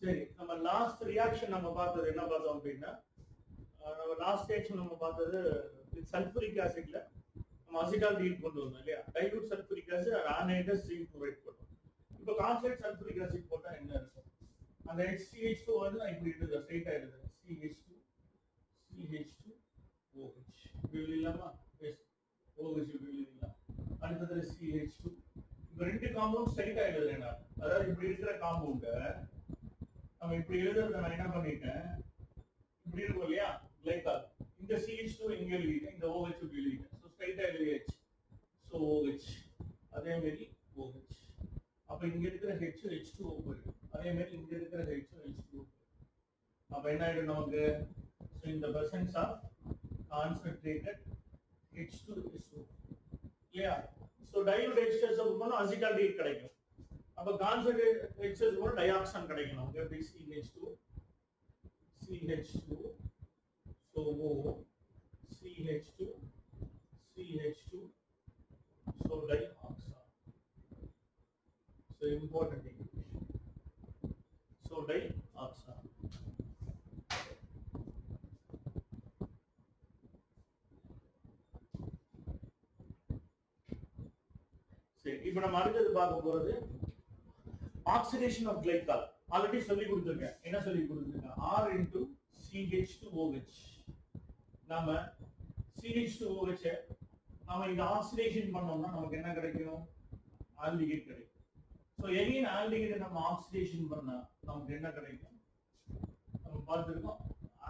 சரி, நம்ம last reaction நம்ம பார்த்தது என்ன பார்த்தோம் அப்படின்னா, நம்ம லாஸ்ட் ரியாக்ஷன் நம்ம பார்த்தது சல்பூரிக் ஆசிட்ல நம்ம அசிட்டால்டிஹைட் கொண்டு வந்தோம் இல்லையா? Dilute sulphuric acid anhydrous C chloride போட்டோம். இப்போ கான்சன்ட்ரேட் சல்பூரிக் ஆசிட் போட்டா என்ன இருக்கும்? அந்த HCH2 வந்து நான் இப்படி எழுதுறேன், ஸ்ட்ரைட்டா எழுதுறேன். CH2 CH2OH இப்படி எழுதலாமா? எஸ், OH இப்படி எழுதலாம். அடுத்தது CH2. இப்போ ரெண்டு காம்பவுண்ட் ஸ்ட்ரைட்டா எழுதுறேன் நான். அதாவது இப்படி இருக்கிற காம்பவுண்ட நம்ம இப்படி எழுதுறத நான் என்ன பண்ணிட்டேன், இப்படி இருக்கும் இல்லையா கிளைகால், இந்த CH2 இங்க எழுதிட்டேன், இந்த OH இப்படி எழுதிட்டேன். ஸோ ஸ்ட்ரைட்டா எழுதியாச்சு. ஸோ OH அதே மாதிரி OH. அப்ப இங்க இருக்கிற H H2O போயிடும். அதே மாதிரி இங்க இருக்கிற H H2O. அப்ப என்ன ஆயிடும் நமக்கு? ஸோ இந்த பிரசன்ஸ் ஆஃப் கான்சன்ட்ரேட்டட் H2SO இல்லையா? ஸோ டைலூட் H2SO போனா அசிட்டால்டிஹைட் கிடைக்கும். அப்ப கான்சன்ட்ரேட் H2SO போனா டயாக்சான் கிடைக்கும் நமக்கு. எப்படி? CH2 so O CH2 so dioxide. So important equation. So dioxide. சரி, இப்போ நம்ம அடுத்தது பார்க்க போறது ஆக்சிடேஷன் ஆஃப் கிளைகால். ஆல்ரெடி சொல்லி கொடுத்துருக்கேன். என்ன சொல்லி கொடுத்துருக்கேன்? R into CH2OH. நாம CH2OH நாம இந்த ஆக்சிடேஷன் பண்ணோம்னா நமக்கு என்ன கிடைக்கும்? ஆல்டிஹைட் கிடைக்கும். சோ எகைன் ஆல்டிஹைட் நம்ம ஆக்சிடேஷன் பண்ணா நமக்கு என்ன கிடைக்கும்? நம்ம பார்த்திருக்கோம்,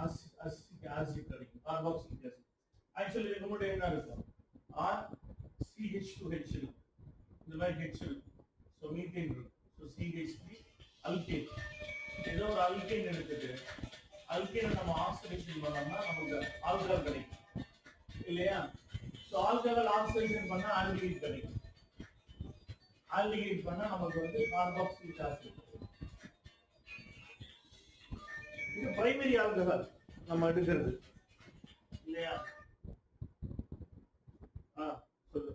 ஆசிட் கிடைக்கும், கார்பாக்சிலிக் ஆசிட். ஆக்சுவலி இதுக்கு முன்னாடி என்ன இருக்கும்? CH2H இருக்கும், இந்த மாதிரி H இருக்கும். சோ மீத்தேன் இருக்கும். So CH3 alkane. ஏதோ ஒரு அல்கேன் எடுத்துட்டு அல்கேனை நம்ம ஆக்சிடேஷன் பண்ணோம்னா நமக்கு ஆல்கஹால் கிடைக்கும் இல்லையா? சோ ஆல்கஹால் ஆக்சிடேஷன் பண்ணா ஆல்டிஹைட் கிடைக்கும். ஆல்டிஹைட் பண்ணா நமக்கு வந்து கார்பாக்சிலிக் ஆசிட். இது பிரைமரி ஆல்கஹால் நம்ம எடுக்கிறது இல்லையா? சொல்லு.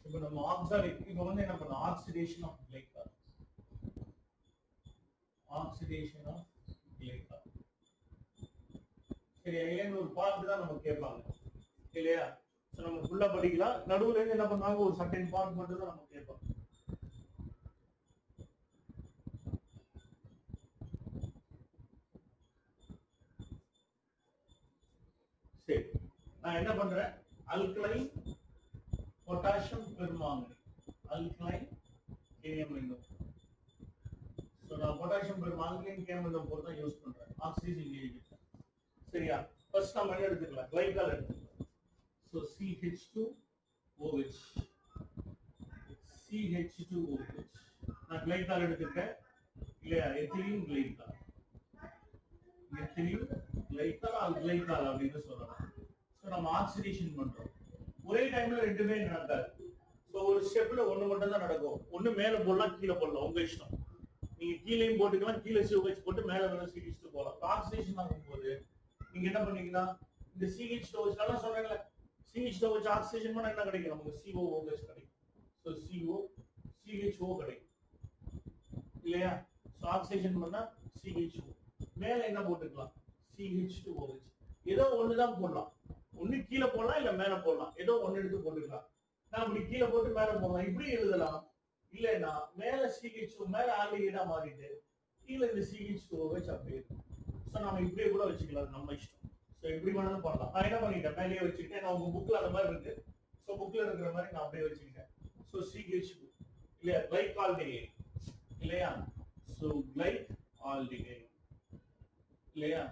இப்போ நம்ம ஆக்சாலிக் இப்போ வந்து என்ன பண்ணோம்? Oxidation of glycol. Oxidation of glycol. சரி, இதுல ஒரு பார்ட் தான் நம்ம கேட்பாங்க இல்லையா? சோ நம்ம ஃபுல்லா படிக்கலாம். நடுவுல இருந்து என்ன பண்ணுவாங்க? ஒரு சர்டன் பார்ட் மட்டும் தான் நம்ம கேட்பாங்க. சரி, நான் என்ன பண்றேன்? Alkaline potassium permanganate, alkaline KMnO. So நான் பொட்டாசியம் பெர்மாங்கனேட் KMnO போட்டு தான் யூஸ் பண்றேன் ஆக்சிஜன் ஏஜென்ட். சரியா? ஃபர்ஸ்ட் நம்ம என்ன எடுத்துக்கலாம்? கிளைகால் எடுத்துக்கலாம். சோ CH2OH நான் கிளைகால் எடுத்துட்டேன் இல்லையா? Ethylene glycol, ethylene glycol all glycol அப்படின்னு சொல்லலாம். சோ நம்ம ஆக்சிடேஷன் பண்றோம். ஒரே டைம்ல ரெண்டுமே நடக்காது. சோ ஒரு ஸ்டெப்ல ஒண்ணு மட்டும் தான் நடக்கும். ஒண்ணு மேல போடலாம், கீழே போடலாம், உங்க இஷ்டம். நீங்க கீழேயும் போட்டுக்கலாம், கீழே COH போட்டு மேல வேற CH2 போடலாம். ஆக்சிடேஷன் ஆகும்போது நீங்க என்ன பண்ணீங்கன்னா இந்த CH2OH எல்லாம் சொல்றேன்ல, CH2OH ஆக்சிடேஷன் பண்ணா என்ன கிடைக்கும்? நமக்கு COOH கிடைக்கும். சோ CHO கிடைக்கும் இல்லையா? சோ ஆக்சிடேஷன் பண்ணா CHO. மேல என்ன போட்டுக்கலாம்? CH2OH. ஏதோ ஒண்ணுதான் போடலாம். ஒண்ணு கீழே போடலாம், இல்ல மேல போடலாம். ஏதோ ஒண்ணு எடுத்து போட்டுக்கலாம். நான் இப்படி கீழே போட்டு மேல போடலாம், இப்படி எழுதலாம். இல்லைன்னா மேல CH2 மேல ஆல்டிஹைடா மாறிட்டு கீழே இந்த CH2OH அப்படியே இருக்கும். சோ நம்ம இப்படியே கூட வச்சுக்கலாம், நம்ம இஷ்டம். சோ இப்படி வேணாலும் பண்ணலாம். நான் என்ன பண்ணிட்டேன்? மேலேயே வச்சுக்கிட்டேன். நான் உங்க புக்ல அந்த மாதிரி இருக்கு. சோ புக்ல இருக்கிற மாதிரி நான் அப்படியே வச்சுக்கிட்டேன். சோ CH2 இல்லையா? கிளைகால்டிஹைட் இல்லையா? சோ கிளைகால்டிஹைட் இல்லையா?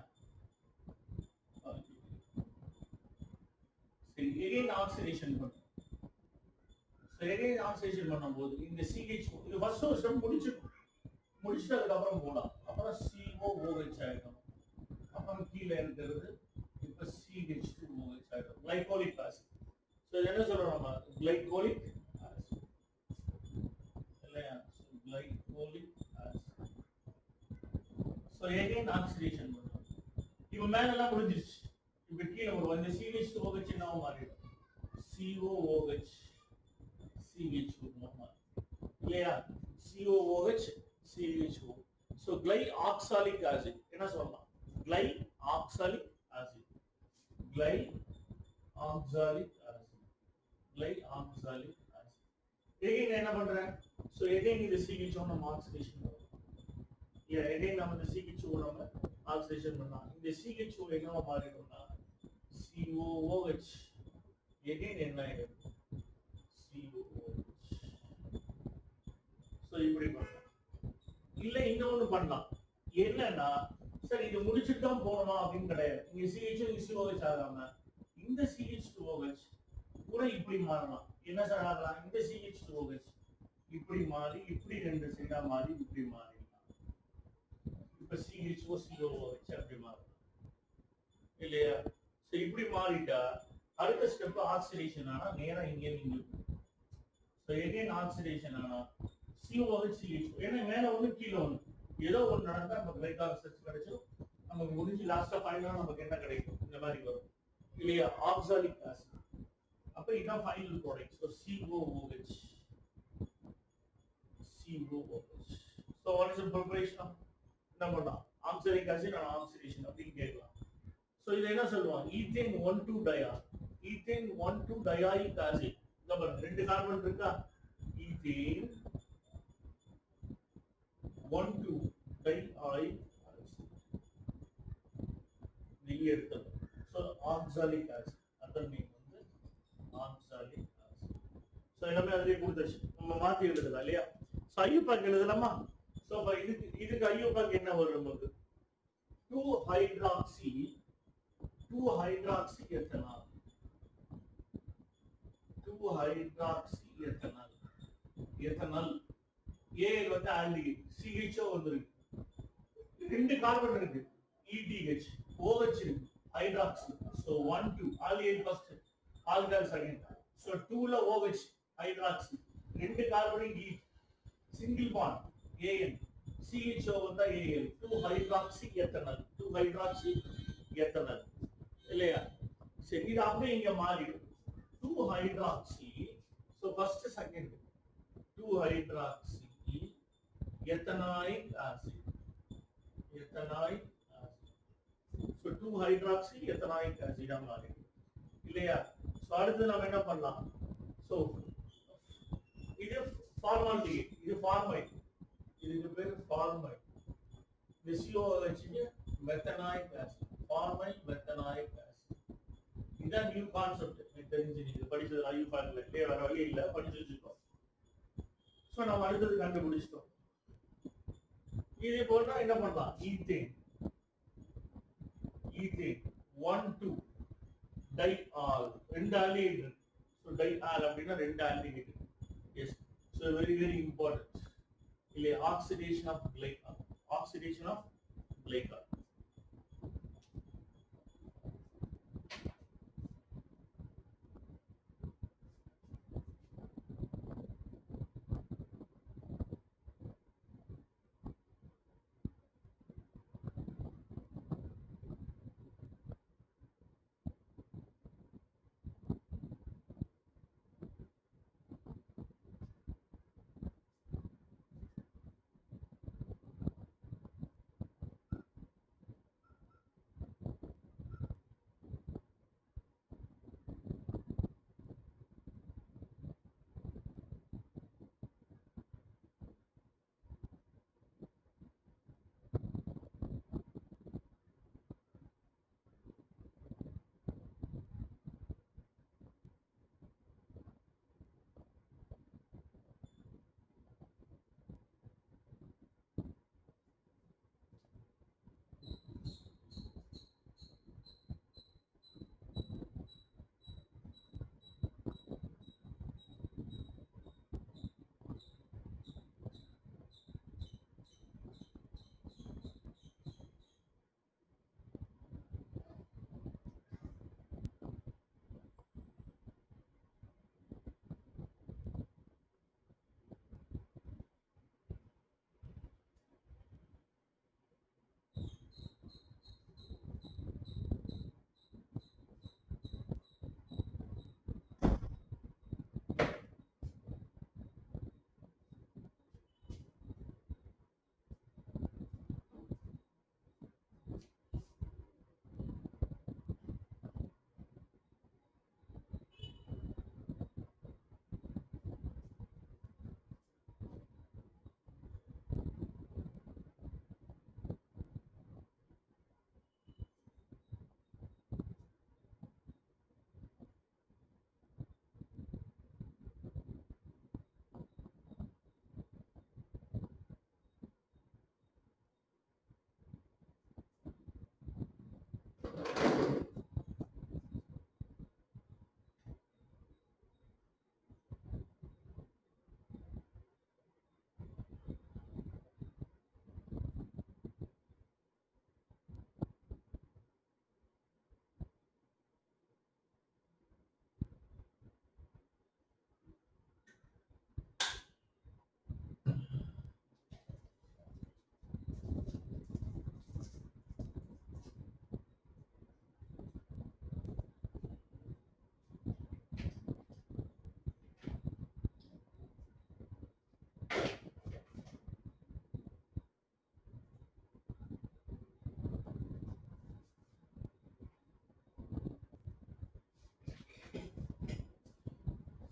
சரி, எகைன் ஆக்சிடேஷன் பண்ணும். ஆக்சிடேஷன் பண்ணும்போது இந்த CH2 இது ஃபர்ஸ்ட் ஸ்டெப் முடிச்சிட்டு அதுக்கப்புறம் போலாம். அப்புறம் COOH ஆயிடும். அப்புறம் கீழே இருக்கிறது இப்ப CH2OH ஆயிடும். glycolic acid. So இது என்ன சொல்றோம் நம்ம glycolic acid இல்லையா? So glycolic acid. So again oxidation பண்றோம். இப்போ மேல எல்லாம் முடிஞ்சிருச்சு. இப்போ கீழ ஒரு இந்த CH2OH என்னவா மாறிடும்? COOH CH2 இல்லையா? COOH CHO. So glyoxalic acid என்ன சொல்லலாம்? glyoxalic acid. glyoxalic acid. glyoxalic acid. again என்ன பண்றேன்? So again இந்த CH2 நம்ம oxidation பண்றோம். Yeah, again நம்ம இந்த CH2 நம்ம oxidation பண்ணலாம். இந்த CH2 என்னவா மாறிடும்னா COOH. again என்ன ஆயிடும்? COOH. So இப்படி பண்ணலாம். இல்ல இன்னொன்னு பண்ணலாம். என்னன்னா சார் இது முடிச்சிட்டு தான் போகணுமா அப்படின்னு கிடையாது. இங்க CH2OH ஆகாம இந்த CH2OH கூட இப்படி மாறலாம். என்ன சார் ஆகலாம்? இந்த CH2OH இப்படி மாறி இப்படி ரெண்டு சைடா மாறி இப்படி மாறிடலாம். இப்ப CHO அப்படி மாறலாம் இல்லையா? சோ இப்படி மாறிட்டா அடுத்த ஸ்டெப் ஆக்சிடேஷன் ஆனா நேரா இங்கே நீங்க சோ எகைன் ஆக்சிடேஷன் ஆனா COOH CHO ஏன்னா மேல ஒண்ணு கீழே ஒண்ணு ஏதோ ஒண்ணு நடந்தா நமக்கு கிளைகாலிசிஸ் கிடைச்சிடும். நமக்கு முடிஞ்சு லாஸ்டா ஃபைனலா நமக்கு என்ன கிடைக்கும்? இந்த மாதிரி வரும் இல்லையா? Oxalic acid. அப்ப இதான் final product. So COOH. So what is the preparation of என்ன பண்ணலாம்? ஆக்சாலிக் ஆசிட் and oxidation அப்படின்னு கேட்கலாம். சோ இது என்ன சொல்லுவாங்க? Ethane 1,2-diol. Ethane 1,2-dioic acid. இந்த பாருங்க ரெண்டு கார்பன் இருக்கா? Ethane 1,2-dioic acid. நீங்க எடுத்தது. So oxalic acid. Other name வந்து oxalic acid. So எல்லாமே அதுலயே கொடுத்துச்சு. நம்ம மாத்தி எழுதலாம் இல்லையா? So ஐயூபாக் எழுதலாமா? So இதுக்கு ஐயூபாக் என்ன வரும் நமக்கு? 2-hydroxy ethanol. 2-hydroxy ethanol. ethanol Al வந்து ஆல்டிஹைட், CHO வந்துருக்கு. ரெண்டு கார்பன் இருக்கு. ETH, OH இருக்கு, hydroxy. So 1 2 aldehyde first, alcohol second. So 2 ல OH ஹைட்ராக்சி. ரெண்டு carbon E single bond AN. CHO வந்தா Al. 2-hydroxy ethanol. 2-hydroxy ethanol. இல்லையா? சரி இது அப்படியே இங்க மாறிடும். 2-hydroxy. So first second 2-hydroxy ethanoic acid. ethanoic acid. So 2-hydroxy ethanoic acid ஆ மாறிடும் இல்லையா? சோ அடுத்து நாம என்ன பண்ணலாம்? சோ இது ஃபார்மால்டிஹைட், இது ஃபார்மைல். இதுக்கு பேரு ஃபார்மைல். இந்த COOH methanoic acid. Formyl methanoic acid. இதான் நியூ கான்செப்ட். எனக்கு தெரிஞ்சு நீங்க படிச்சது ஐயூபாக்ல இல்லையா? வேற வழி இல்ல, படிச்சு வச்சுக்கோங்க. சோ நம்ம அடுத்தது கண்டுபிடிச்சிட்டோம். இதே போல என்ன பண்ணலாம்? Ethane 1,2-diol. ரெண்டு ஆல்டிஹைட் இருக்கு. சோ diol அப்படினா ரெண்டு aldehyde. Yes. So very very important. இல்ல oxidation of glycol. Oxidation of glycol.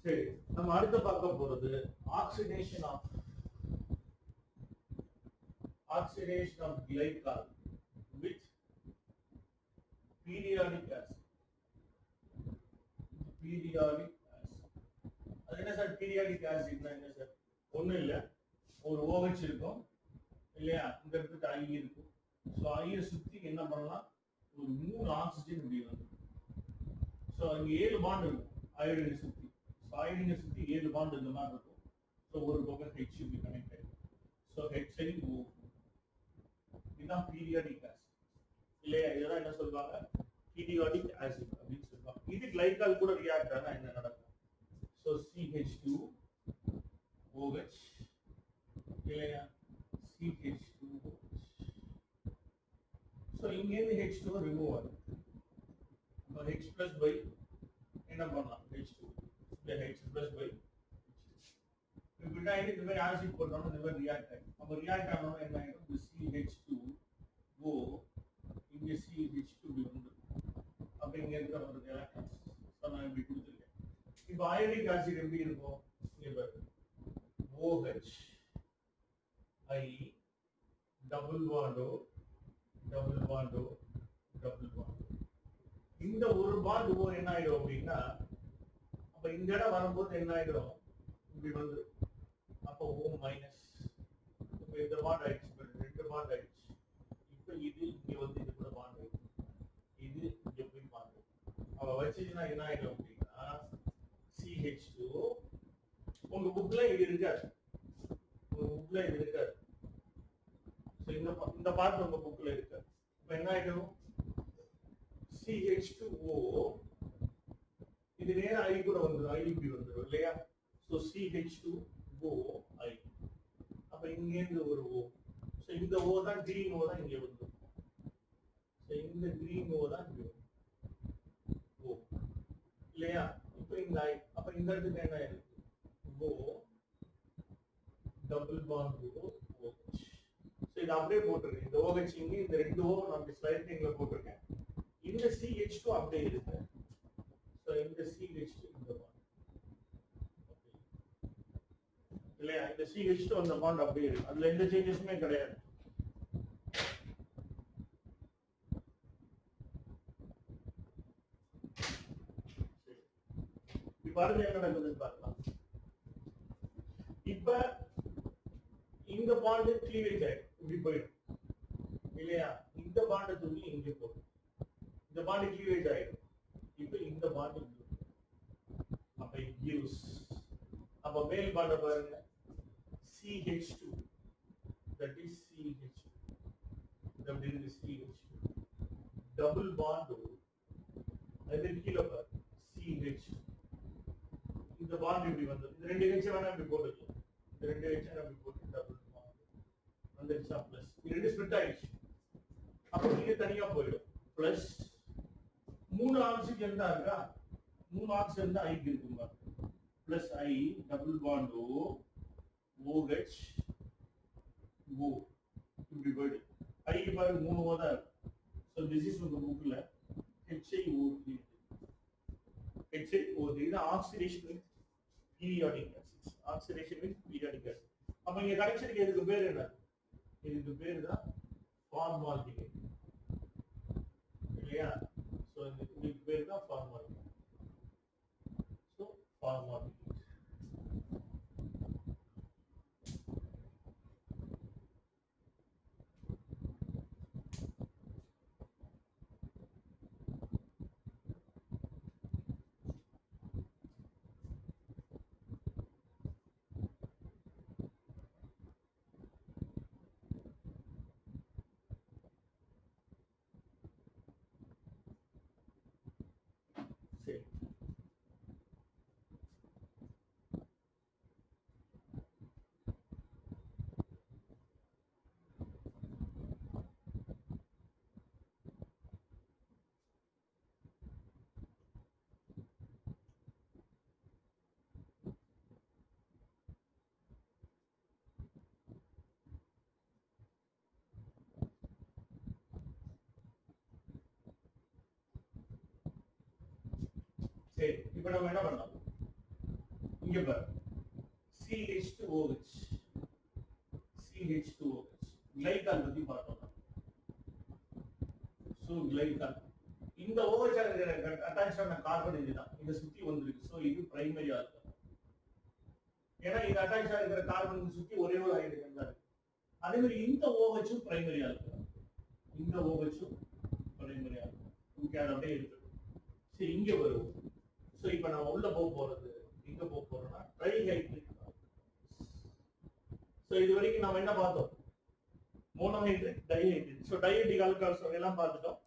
சரி, நம்ம அடுத்து பார்க்க போறது oxidation of glycol with periodic acid. அது என்ன சார் பீரியாடிக் ஆசிட்னா என்ன சார்? ஒண்ணும் இல்ல, ஒரு OH இருக்கும் இல்லையா, இந்த இடத்துக்கு I இருக்கும். ஸோ ஐயை சுத்தி என்ன பண்ணலாம், ஒரு 3 ஆக்சிஜன் இப்படி வந்து. ஸோ அங்க 7 பாண்ட் இருக்கும் அயோடினை சுத்தி. ஸோ அயோடினை சுத்தி 7 பாண்ட் இந்த மாதிரி இருக்கும். ஸோ ஒரு பக்கம் H இப்படி கனெக்ட் ஆயிடும். ஸோ HIO, இதுதான் பீரியாடிக் ஆசிட் இல்லையா. இதெல்லாம் என்ன சொல்லுவாங்க, பீரியாடிக் ஆசிட் அப்படின்னு சொல்லுவாங்க. இது கிளைகால் கூட ரியாக்ட் ஆனா என்ன நடக்கும்? ஸோ CH2OH இல்லையா, CH2OH. ஸோ இங்கேருந்து H2 ரிமூவ் ஆகும். அப்போ H plus by என்ன பண்ணலாம், H2 இந்த H plus by இப்படிதான் இந்த மாதிரி ஆசிட் போட்டோம்னா இந்த மாதிரி ரியாக்ட் ஆகும். அப்போ ரியாக்ட் ஆனோம்னா என்ன ஆகும், இந்த CH2O இங்க CH2 இப்படி வந்து, அப்போ இங்க இருக்கிற ஒரு எலக்ட்ரான்ஸ் நான் இப்படி கொடுத்துருக்கேன். இப்போ அயோடிக் ஆசிட் எப்படி இருக்கும், OH I டபுள் பாண்டோ டபுள் பாண்டோ டபுள் பாண்டோ. இந்த ஒரு பாண்ட் O என்ன ஆயிடும் அப்படின்னா, அப்ப இந்த இடம் வரும்போது என்ன ஆயிடும், இப்படி வந்து, அப்போ O மைனஸ். இப்போ இந்த பாண்ட் ஆயிடுச்சு, ரெண்டு பாண்ட் ஆயிடுச்சு. இப்போ இது இங்க வந்து இது கூட பாண்ட், இது இங்க போய் பாண்ட். அவ வச்சுச்சுன்னா என்ன ஆயிடும் அப்படின்னா CH2. உங்க புக்ல இது இருக்காது, உங்க புக்ல இது இருக்காது. இந்த பார்ட் உங்க புக்ல இருக்கு. இப்போ என்ன ஆயிடும், CH2O இது நேரா I கூட வந்துடும், I இப்படி வந்துடும் இல்லையா. So CH2O I. அப்ப இங்க இருந்து ஒரு O. ஸோ இந்த O தான் கிரீன் O தான் இங்க வந்துடும். ஸோ இந்த கிரீன் O தான் இங்க வரும் O இல்லையா. இப்போ இந்த I, அப்ப இந்த இடத்துக்கு என்ன இருக்கு, O double bond OH. So இது அப்படியே போட்டிருக்கேன், இந்த OH இங்க இந்த ரெண்டு O நம்ம ஸ்லைடிங்ல போட்டிருக்கேன். இந்த CH2 அப்படியே இருக்கு. ஸோ இந்த CH2 இந்த பாண்ட் இல்லையா, இந்த CH2 அந்த பாண்ட் அப்படியே இருக்கு, அதுல எந்த சேஞ்சஸுமே கிடையாது. இப்ப அடுத்து என்ன நடக்குதுன்னு பார்க்கலாம். இப்ப இந்த பாண்ட் கிளீவேஜ் ஆயிடும், இப்படி போயிடும் இல்லையா. இந்த பாண்ட் தூக்கி இங்க போடும், இந்த பாண்ட் கிளீவேஜ் ஆயிடும். இப்ப இந்த பாண்ட் அப்ப gives, அப்ப மேல் பாண்ட பாருங்க CH2, that is CH2, that is CH2 double bond, அது கீழ பாரு CH, இந்த பாண்ட் இப்படி வந்து இந்த ரெண்டு H வேணா இப்படி போட்டுக்கலாம், இந்த ரெண்டு H அப்படி போட்டு டபுள் பாண்ட் வந்துருச்சா, பிளஸ் இது ரெண்டு ஸ்ப்ளிட் ஆயிடுச்சு. அப்ப இது தனியா போயிடும். பிளஸ் 3 ஆக்சிஜன் தான் இருக்கா, 3 ஆக்சிஜன் தான் ஐக்கு இருக்குங்க. Plus I double bond OH O இப்படி போயிடும். ஐக்கு பாருங்க 3 O தான் இருக்கு. ஸோ திஸ் இஸ் உங்க புக்ல HIO3. HIO3 இது oxidation with periodic acids, oxidation with periodic acid. அப்ப இங்க கிடைச்சிருக்கு, இதுக்கு பேர் என்ன, இதுக்கு பேர் தான் ஃபார்மால்டிஹைட் இல்லையா. சோ இதுக்கு பேர் தான் ஃபார்மால்டிஹைட். So formaldehyde. சரி, சரி. இப்ப நம்ம என்ன பண்ணலாம், இங்க பாரு CH2OH CH2OH கிளைகால் பத்தி பார்த்தோம். சோ கிளைகால் இந்த OH அட்டாச் ஆன கார்பன் இதுதான், இத சுத்தி வந்திருக்கு. சோ இது பிரைமரி ஆல்கஹால். ஏன்னா இது அட்டாச் ஆகிற கார்பன் சுத்தி ஒரே ஒரு ஹைட்ரஜன் தான் இருக்கு. அதே மாதிரி இந்த OH பிரைமரி ஆல்கஹால், இந்த OH பிரைமரி ஆல்கஹால். இங்க அப்படியே இருக்கு. சரி இங்க வருவோம். சோ இப்போ நான் உள்ள போறது எங்க போறோம்னா ட்ரைஹைட்ரிக். சோ இது வரைக்கும் நாம என்ன பார்த்தோம்? Monohydric, dihydric. So dihydric alcohols எல்லாம் பார்த்துட்டோம்.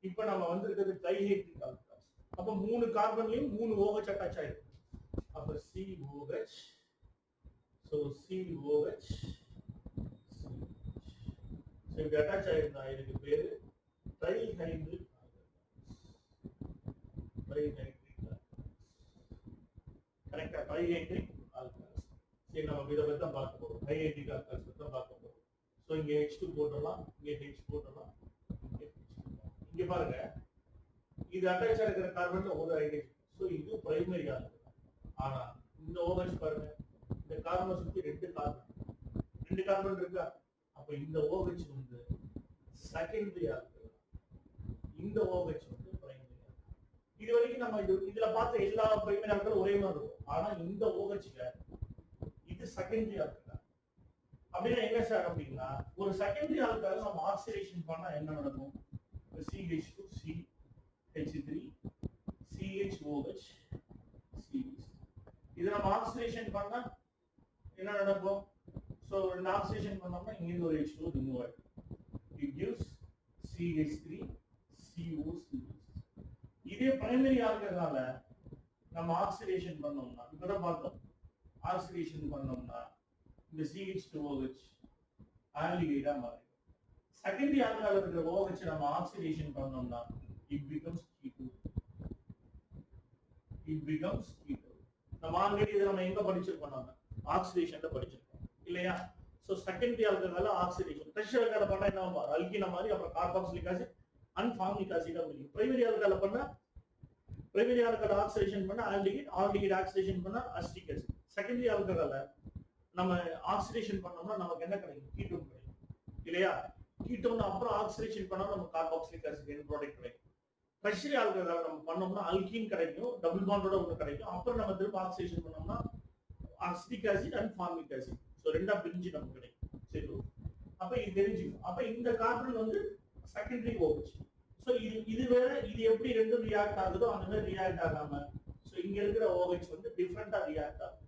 இப்போ நம்ம வந்திருக்கிறது ட்ரைஹைட்ரிக் ஆல்கஹால்ஸ். அப்ப மூணு கார்பன்லயும் மூணு OH அட்டாச் ஆயிருக்கு. அப்ப COH, so COH, so இது அட்டாச் ஆயிருந்தா இதுக்கு பேரு ட்ரைஹைட்ரிக் கரெக்டா? Trihydric alcohols. சரி நம்ம இத பத்தி தான் பார்க்க போறோம். ட்ரைஹைட்ரிக் ஆல்கஹால்ஸ் பத்தி தான் பார்க்க போறோம். சோ இங்க H2 போடலாம், இங்க H போடலாம், இங்க பாருங்க இது அட்டாச் ஆகிற கார்பன்ல ஒரு ஹைட்ரஜன். சோ இது பிரைமரி ஆல்கஹால். ஆனா இந்த OH பாருங்க, இந்த கார்பனை சுத்தி ரெண்டு கார்பன் இருக்கா? அப்ப இந்த OH வந்து செகண்டரி ஆல்கஹால், இந்த OH வந்து பிரைமரி ஆல்கஹால். இது வரைக்கும் நம்ம இதுல பார்த்த எல்லா பிரைமரி ஆல்கஹாலும் ஒரே மாதிரி இருக்கும். ஆனா இந்த OH இது செகண்டரி ஆல்கஹால். அப்படின்னா என்ன சார் அப்படின்னா, ஒரு செகண்டரி ஆல்கஹால் நம்ம ஆக்சிடேஷன் பண்ணா என்ன நடக்கும்? CH2 CH3 CHOH CH. இது நம்ம ஆக்சிடேஷன் பண்ணா என்ன நடக்கும்? சோ இந்த ஆக்சிடேஷன் பண்ணோம்னா இங்க ஒரு H2 ரிமூவ் ஆயிடும். It gives CH3 COCH. இதே பிரைமரி ஆல்கஹால நம்ம ஆக்சிடேஷன் பண்ணோம்னா, இப்பதான் பார்த்தோம், ஆக்சிடேஷன் பண்ணோம்னா இந்த CH2OH ஆல்டிஹைடா மாறிடும். செகண்டரி ஆல்கஹால் இருக்கிற OH நம்ம ஆக்சிடேஷன் பண்ணோம்னா it becomes ketone. It becomes ketone. நம்ம ஆல்ரெடி இத நம்ம எங்க படிச்சிருக்கோம்? நம்ம ஆக்சிடேஷன்ல படிச்சிருக்கோம் இல்லையா? So secondary alcohol oxidation tertiary alcohol பண்ணா என்ன ஆகும்? அல்கீன மாதிரி அப்புறம் carboxylic acid and formic acid அப்படிங்க. பிரைமரி ஆல்கஹால் பண்ணா பிரைமரி ஆல்கஹால் ஆக்சிடேஷன் பண்ணா ஆல்டிஹைட் ஆக்சிடேஷன் பண்ணா அசிட்டிக் ஆசிட். செகண்டரி ஆல்கஹால நம்ம ஆக்சிடேஷன் பண்ணோம்னா நமக்கு என்ன கிடைக்கும்? கீட்டோன் கிடைக்கும் இல்லையா? கீட்டோன் அப்புறம் ஆக்சிடேஷன் பண்ணா நமக்கு கார்பாக்சிலிக் ஆசிட் எண்ட் ப்ராடக்ட் கிடைக்கும். டெர்ஷியரி ஆல்கஹால் நம்ம பண்ணோம்னா அல்கீன் கிடைக்கும், டபுள் பாண்டோட ஒன்று கிடைக்கும். அப்புறம் நம்ம திரும்ப ஆக்சிடேஷன் பண்ணோம்னா acetic acid and formic acid. So ரெண்டா பிரிஞ்சு நமக்கு கிடைக்கும். சரி, அப்ப இது தெரிஞ்சுக்கணும். அப்ப இந்த கார்பன் வந்து செகண்டரி OH. சோ இது வேற, இது எப்படி ரெண்டும் ரியாக்ட் ஆகுதோ அந்த மாதிரி ரியாக்ட் ஆகாம சோ இங்க இருக்கிற OH வந்து டிஃபரெண்டா ரியாக்ட் ஆகும்.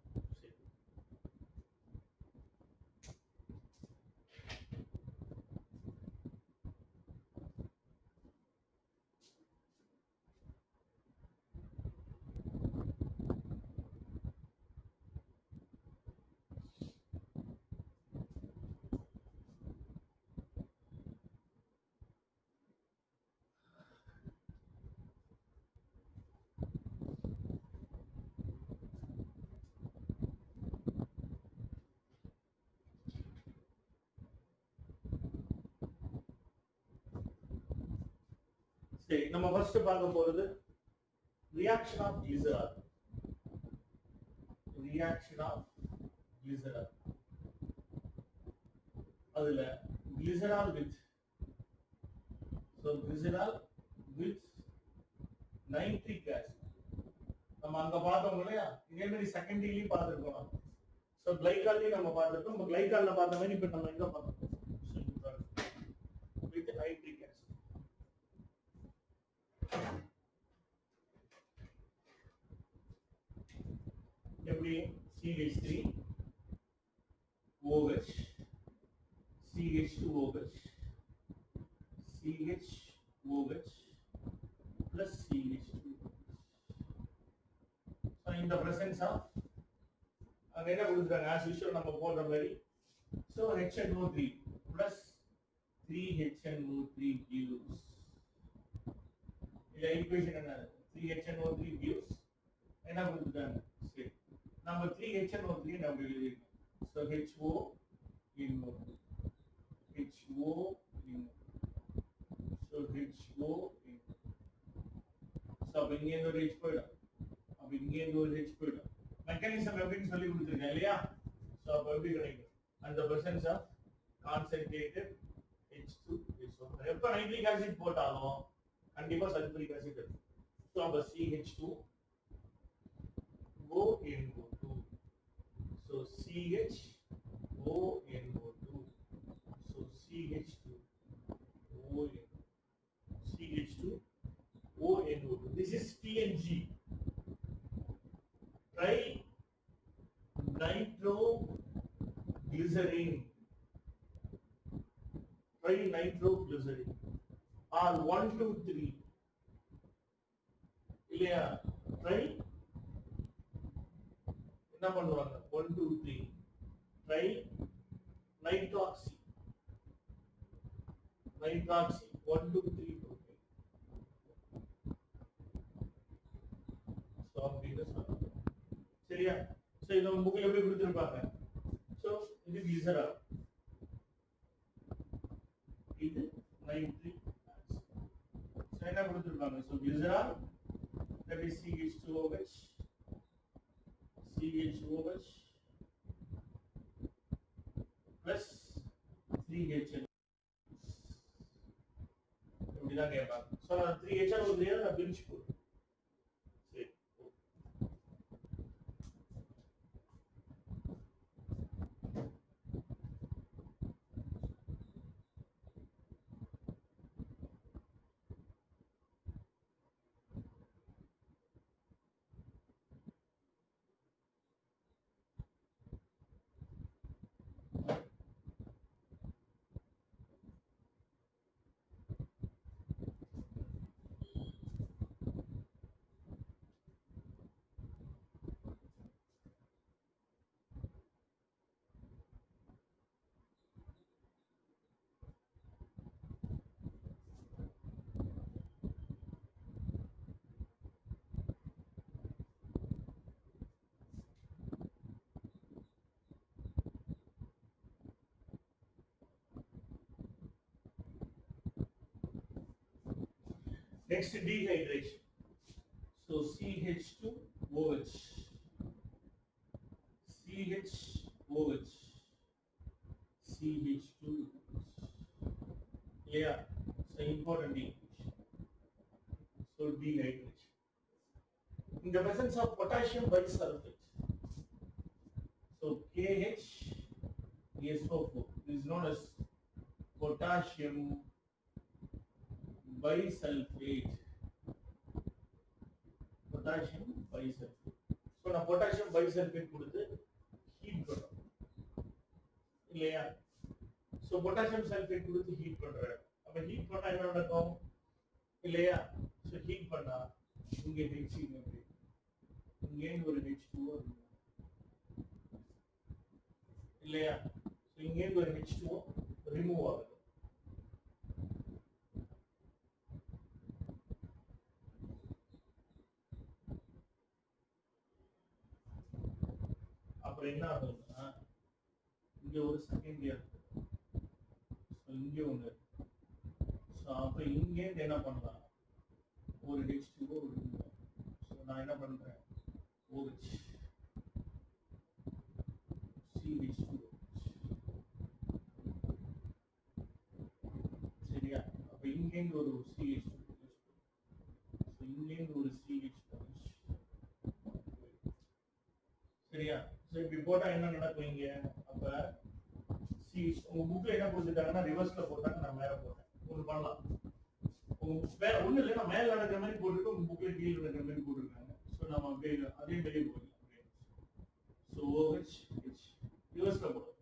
சரி, நம்ம ஃபர்ஸ்ட் பார்க்க போறது reaction of glycerol. Reaction of glycerol. அதுல glycerol with glycerol with nitric acid நம்ம அங்க பார்த்தோம் இல்லையா? இதே மாதிரி செகண்டரியிலயும் பார்த்திருக்கோம். சோ கிளைகால்லையும் நம்ம பார்த்திருக்கோம். நம்ம கிளைகால்ல பார்த்த மாதிரி இப்ப நம்ம எங்க பார்த்தோம்? With nitric acid. எப்படி? CH3 OH CH2OH CHOH plus CH2. So in the presence of அங்க என்ன கொடுத்துட்டாங்க? as usual நம்ம போடுற மாதிரி. So HNO3 plus 3HNO3 gives, இந்த ஈக்குவேஷன் என்ன? 3HNO3 gives என்ன கொடுத்துட்டாங்க? சரி, நம்ம 3HNO3 நம்ம எழுதிருக்கோம். So HO in HO in so HO in so அப்ப இங்க இருந்து ஒரு H போயிடும், அப்ப இங்க இருந்து ஒரு H போயிடும். மெக்கானிசம் எப்படின்னு சொல்லி கொடுத்துருக்கேன் இல்லையா? சோ அப்ப எப்படி கிடைக்கும்? அந்த presence of concentrated H2SO4. எப்ப நைட்ரிக் ஆசிட் போட்டாலும் கண்டிப்பா சல்பூரிக் ஆசிட் இருக்கும். சோ அப்ப CH2 ONO2. So CHONO2. So CH2ONO. CH2ONO2. This is TNG. Try nitroglycerin. Try nitroglycerin. Or 1, 2, 3. இல்லையா? Try என்ன பண்ணுவாங்க? 1, 2, 3. Try nitroxy. Nitroxy 1, 2, 3. So அப்படின்னு சொல்றாங்க. சரியா? சோ இத புக்ல எப்படி கொடுத்திருப்பாங்க? சோ இது கிளிசரால், இது நைட்ரிக் ஆசிட். சோ என்ன கொடுத்திருப்பாங்க? So glycerol that is CH2OH, CHOH plus 3HN. இப்படிதான் கேட்பாங்க. சோ நான் 3HN ஒரு நான் பிரிச்சு போடுறேன். சரி. Next, dehydration. So CH2OH, CHOH, CH2OH. Yeah, so important dehydration. So dehydration. In the presence of potassium bisulfate, so KHSO4 is known as potassium bisulfate. Potassium bisulfate. So na potassium bisulfate கொடுத்து heat பண்றோம் இல்லையா? so potassium sulfate கொடுத்து heat பண்றேன். அப்ப heat பண்ணா என்ன நடக்கும் இல்லையா? so ஹீட் பண்ணா இங்க H இங்க ஒரு H2O இல்லையா? so இங்க ஒரு H2O ரிமூவ் ஆகுது. அப்புறம் என்ன ஆகுதுன்னா இங்க ஒரு செகண்ட் இயர், இங்க ஒண்ணு. அப்ப இங்க என்ன பண்ணலாம்? ஒரு H2O நான் என்ன பண்றேன்? OH CH2OH. சரியா? அப்ப இங்க ஒரு CH2OH, இங்க ஒரு CH2OH. சரியா? சோ இப்படி போட்டா என்ன நடக்கும் இங்க? அப்ப உங்க புக்ல என்ன கொடுத்துட்டாங்கன்னா ரிவர்ஸ்ல போட்டாங்க, நான் மேல போட்டேன். ஒண்ணு பண்ணலாம், உங்க வேற ஒண்ணு இல்ல, நான் மேல நடக்கிற மாதிரி போட்டுட்டு உங்க புக்ல கீழே நடக்கிற மாதிரி போட்டுருக்காங்க. சோ நம்ம அப்படியே அதே வெளியே போயிடலாம். சோ OH ரிவர்ஸ்ல போடும்.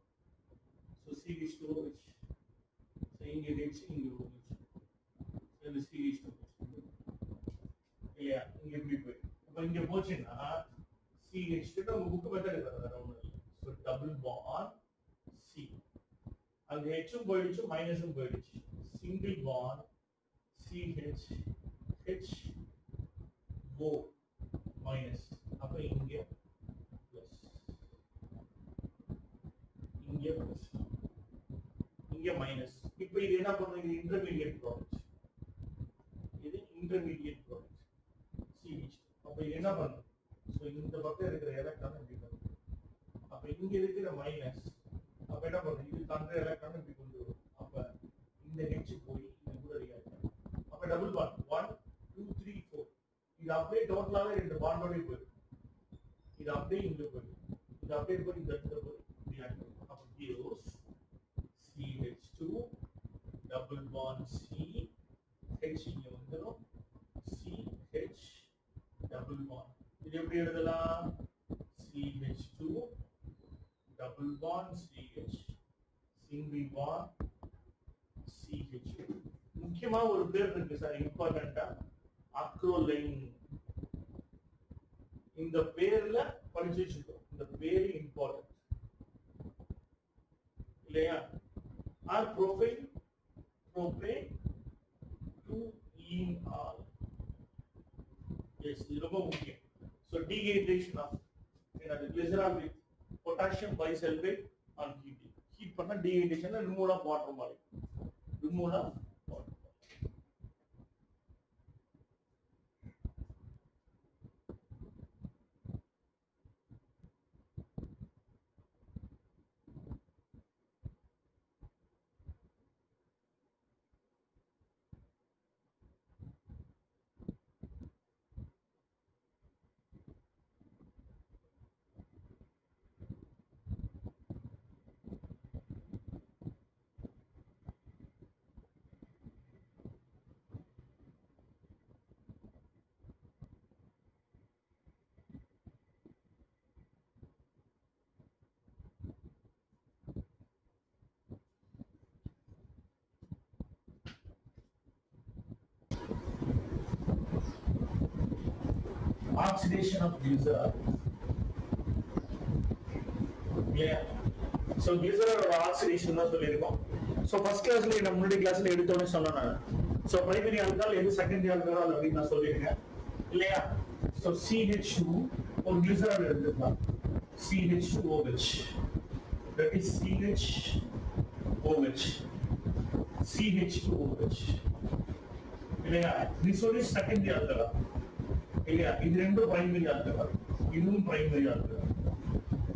சோ CH2OH, சோ இங்க H இங்க OH, இது CH2OH இல்லையா? இங்க எப்படி போய் அப்ப இங்க போச்சுன்னா CH2 நம்ம புக் மெத்தட் வேற ஒண்ணும் இல்ல. சோ டபுள் பாண்ட் C, அங்க H போயிடுச்சு மைனஸும் போயிடுச்சு. Single bond CH HO minus. அப்ப இங்க பிளஸ், இங்க பிளஸ், இங்க மைனஸ். இப்போ இது என்ன பண்ணுது? இது இன்டர்மீடியேட் ப்ராடக்ட், இது இன்டர்மீடியேட் ப்ராடக்ட் CH2. அப்ப இது என்ன பண்ணுது? சோ இந்த பக்கம் இருக்கிற எலக்ட்ரான் இப்படி இங்க இருக்கிற மைனஸ் அப்ப என்ன பண்ணும் இது தந்த எலக்ட்ரான் இப்படி கொண்டு வரும் அப்ப இந்த H போய் இது கூட ரியாக்ட் ஆகும் அப்ப டபுள் பாண்ட் 1 2 3 4 இது அப்படியே டோட்டலாவே ரெண்டு பாண்டோட போயிடும் இது அப்படியே இங்க போயிடும் இது அப்படியே போய் இந்த இடத்துல போய் ரியாக்ட் ஆகும் அப்ப gives CH2 double bond C H இங்க வந்துரும் CH double bond இது எப்படி எழுதலாம் CH2 double bond CH single bond CH முக்கியமா ஒரு பேர் இருக்கு சார் இம்பார்ட்டன்ட்டா அக்ரோலைன் இந்த பேர்ல படிச்சு வச்சுக்கோ இந்த பேர் இம்பார்ட்டன்ட் இல்லையா or propyl propane to enol yes இது ரொம்ப முக்கியம் so dehydration of the glycerol with potassium bisulfate on heat பண்ணா dehydration remove of water molecule remove of water oxidation of glycerol yeah so glycerol or oxidation தான் சொல்லிருக்கோம் so first classல நம்ம முன்னாடி கிளாஸ்ல எடுத்தோனே சொன்னேன் நான் so primary alcohol எது secondary alcohol அப்படி நான் சொல்லிருக்கேன் இல்லையா so CH2 ஒரு glycerol எடுத்துக்கலாம் CH2OH that is CH2OH இல்லையா this one is secondary alcohol இல்லையா இது ரெண்டும் பிரைமரி ஆல்கஹால் இதுவும் பிரைமரி ஆல்கஹால்